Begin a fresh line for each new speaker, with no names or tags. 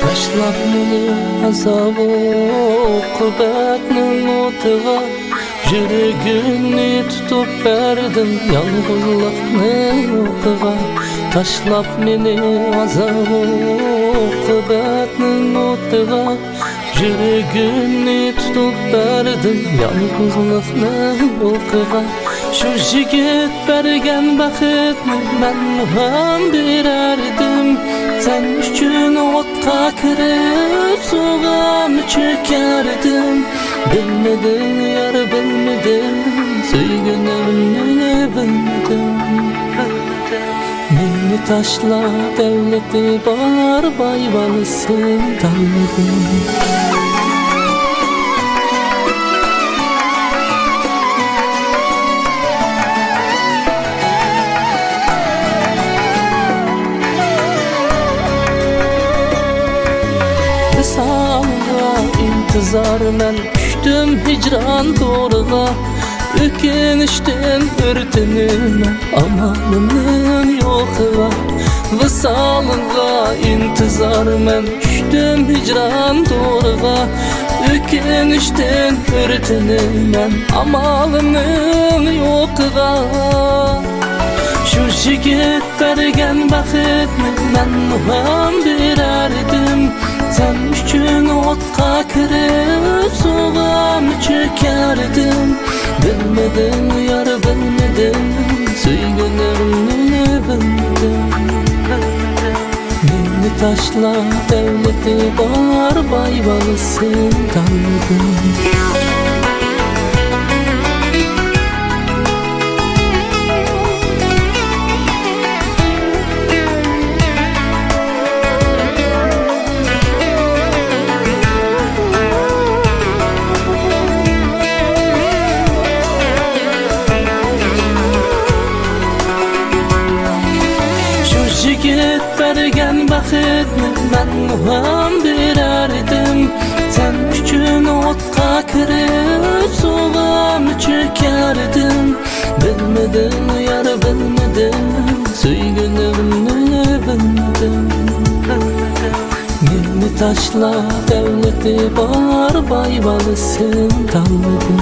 Taşlap meni azabı okubatning o'tiga, Yüregimni tutup berdim yalgızlıkning o'qiga. Taşlap meni azabı okubatning o'tiga, Yüregimni tutup berdim yalgızlıkning o'qiga. Şu jigit bergen baxtni men ham berardim, sen üçün otqa kirib suvga çökerdim. Bilmedim yar bilmedim, söygünümni bilmedim. Meni taşla devleti bar bayvalısın tanıdım. Salga intizar men düştüm hicran doğruğa, ökenişten örtünüm amanımın yokuğa. Visalga intizar men düştüm hicran doğruğa, ökenişten örtünüm amalımın yokuğa. Şu jigit bergen baxtni men ham berardim, sen üçün otqa kirib suvga çökerdim. Bilmedim yar bilmedim, söygünümni bilmedim. Meni taşla devleti bar bayvalısın tanıdım. Jigit bergen baxtni men ham berardim, sen üçün otqa kirib suvga çökerdim. Bilmedim yar bilmedim, söygünümni bilmedim. Meni taşla devleti bar bayvalısın tanıdım.